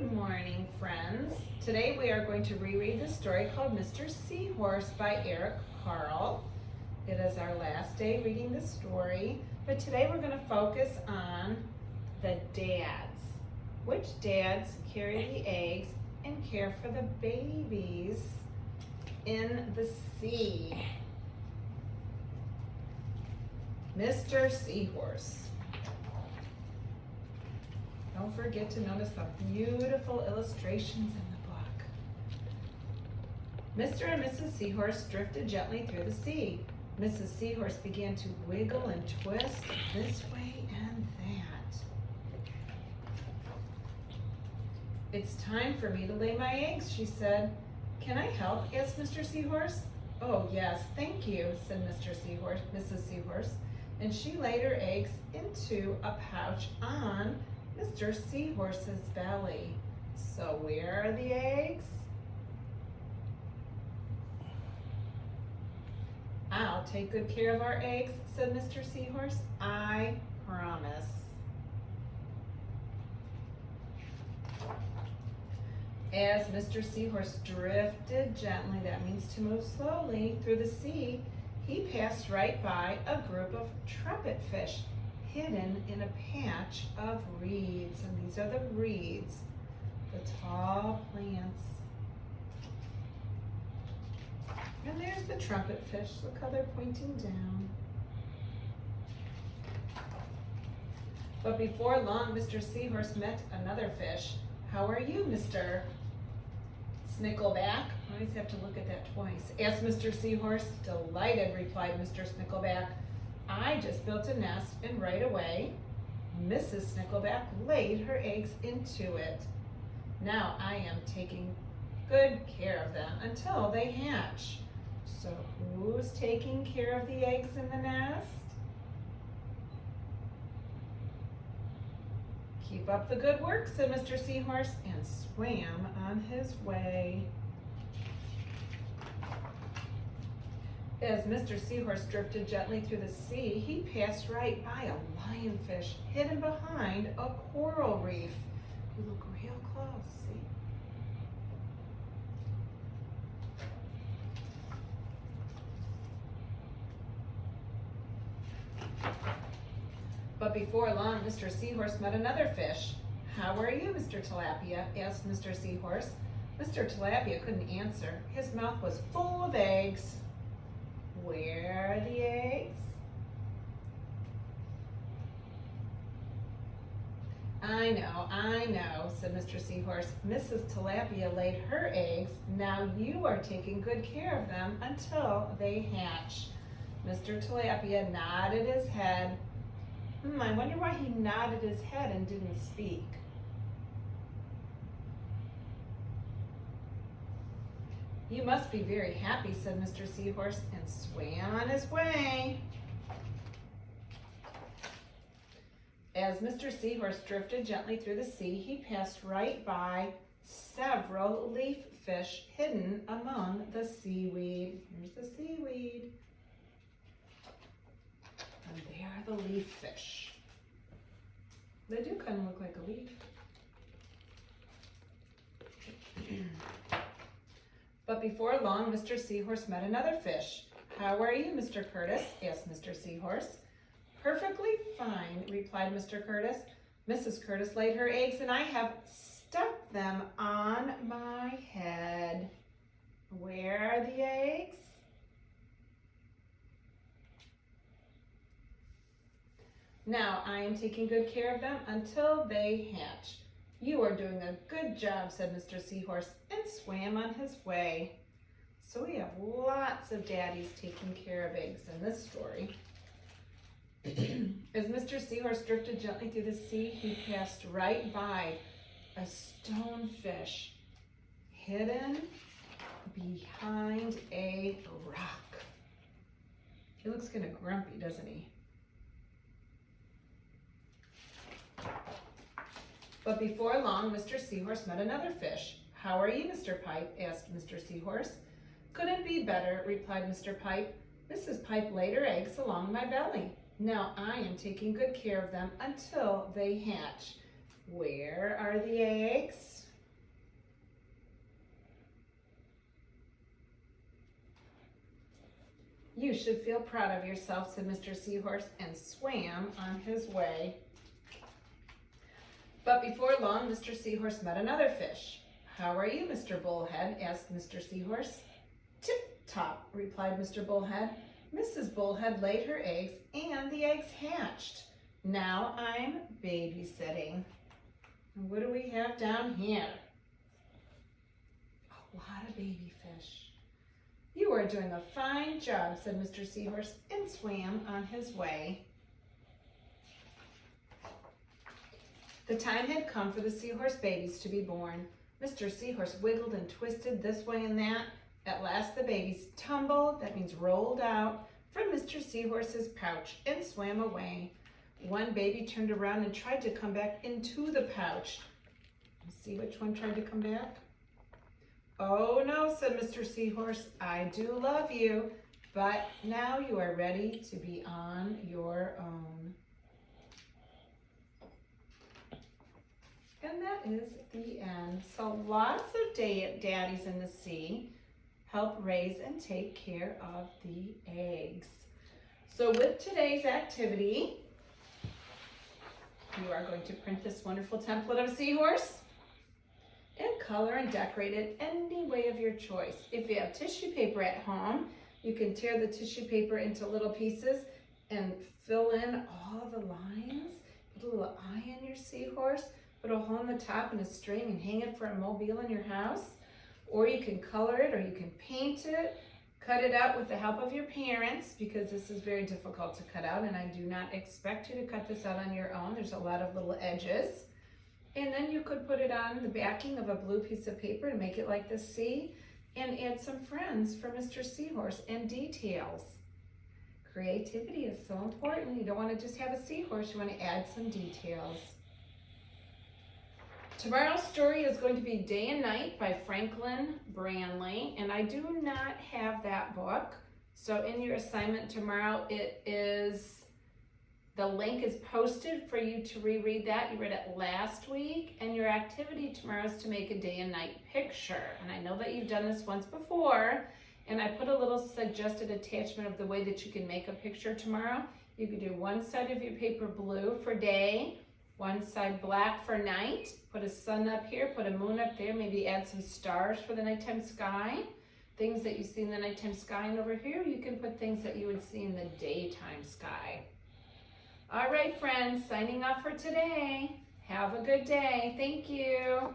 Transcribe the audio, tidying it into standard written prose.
Good morning, friends. Today we are going to reread the story called Mr. Seahorse by Eric Carle. It is our last day reading the story, but today we're going to focus on the dads. Which dads carry the eggs and care for the babies in the sea? Mr. Seahorse. Don't forget to notice the beautiful illustrations in the book. Mr. and Mrs. Seahorse drifted gently through the sea. Mrs. Seahorse began to wiggle and twist this way and that. "It's time for me to lay my eggs," she said. "Can I help?" asked Mr. Seahorse. "Oh, yes, thank you," said Mrs. Seahorse, and she laid her eggs into a pouch on Mr. Seahorse's belly. "So where are the eggs?" "I'll take good care of our eggs," said Mr. Seahorse. "I promise." As Mr. Seahorse drifted gently, that means to move slowly, through the sea, he passed right by a group of trumpet fish hidden in a patch of reeds. And these are the reeds, the tall plants. And there's the trumpet fish. Look how they're pointing down. But before long, Mr. Seahorse met another fish. "How are you, Mr. Snickleback?" I always have to look at that twice, asked Mr. Seahorse. "Delighted," replied Mr. Snickleback. "I just built a nest, and right away Mrs. Snickleback laid her eggs into it. Now I am taking good care of them until they hatch." So who's taking care of the eggs in the nest? "Keep up the good work," said Mr. Seahorse, and swam on his way. As Mr. Seahorse drifted gently through the sea, he passed right by a lionfish hidden behind a coral reef. You look real close, see? But before long, Mr. Seahorse met another fish. "How are you, Mr. Tilapia?" asked Mr. Seahorse. Mr. Tilapia couldn't answer. His mouth was full of eggs. "Where are the eggs?" I know," said Mr. Seahorse. "Mrs. Tilapia laid her eggs. Now you are taking good care of them until they hatch." Mr. Tilapia nodded his head. I wonder why he nodded his head and didn't speak. "You must be very happy," said Mr. Seahorse, and swam on his way. As Mr. Seahorse drifted gently through the sea, he passed right by several leaf fish hidden among the seaweed. Here's the seaweed. And there are the leaf fish. They do kind of look like a leaf. But before long, Mr. Seahorse met another fish. "How are you, Mr. Curtis?" asked Mr. Seahorse. "Perfectly fine," replied Mr. Curtis. "Mrs. Curtis laid her eggs, and I have stuck them on my head." "Where are the eggs?" "Now I am taking good care of them until they hatch." "You are doing a good job," said Mr. Seahorse, and swam on his way. So we have lots of daddies taking care of eggs in this story. As Mr. Seahorse drifted gently through the sea, he passed right by a stonefish hidden behind a rock. He looks kind of grumpy, doesn't he? But before long, Mr. Seahorse met another fish. "How are you, Mr. Pipe?" asked Mr. Seahorse. "Couldn't be better," replied Mr. Pipe. "Mrs. Pipe laid her eggs along my belly. Now I am taking good care of them until they hatch." "Where are the eggs?" You should feel proud of yourself, said Mr. Seahorse, and swam on his way. But before long, Mr. Seahorse met another fish. How are you, Mr. Bullhead? Asked Mr. Seahorse. Tip-top, replied Mr. Bullhead. Mrs. Bullhead laid her eggs, and the eggs hatched. Now I'm babysitting. And what do we have down here? A lot of baby fish. You are doing a fine job, said Mr. Seahorse, and swam on his way. The time had come for the seahorse babies to be born. Mr. Seahorse wiggled and twisted this way and that. At last the babies tumbled, that means rolled out, from Mr. Seahorse's pouch and swam away. One baby turned around and tried to come back into the pouch. Let's see which one tried to come back. Oh no, said Mr. Seahorse, I do love you, but now you are ready to be on your own. And that is the end. So lots of daddies in the sea help raise and take care of the eggs. So with today's activity, you are going to print this wonderful template of a seahorse and color and decorate it any way of your choice. If you have tissue paper at home, you can tear the tissue paper into little pieces and fill in all the lines. Put a little eye on your seahorse, put a hole in the top and a string and hang it for a mobile in your house. Or you can color it, or you can paint it, cut it out with the help of your parents, because this is very difficult to cut out, and I do not expect you to cut this out on your own. There's a lot of little edges. And then you could put it on the backing of a blue piece of paper and make it like the sea, and add some friends for Mr. Seahorse and details. Creativity is so important. You don't want to just have a seahorse, you want to add some details. Tomorrow's story is going to be Day and Night by Franklin Branley, and I do not have that book. So in your assignment tomorrow, the link is posted for you to reread that. You read it last week, and your activity tomorrow is to make a day and night picture. And I know that you've done this once before, and I put a little suggested attachment of the way that you can make a picture tomorrow. You could do one side of your paper blue for day, one side black for night, put a sun up here, put a moon up there, maybe add some stars for the nighttime sky, things that you see in the nighttime sky, and over here you can put things that you would see in the daytime sky. All right, friends, signing off for today. Have a good day. Thank you.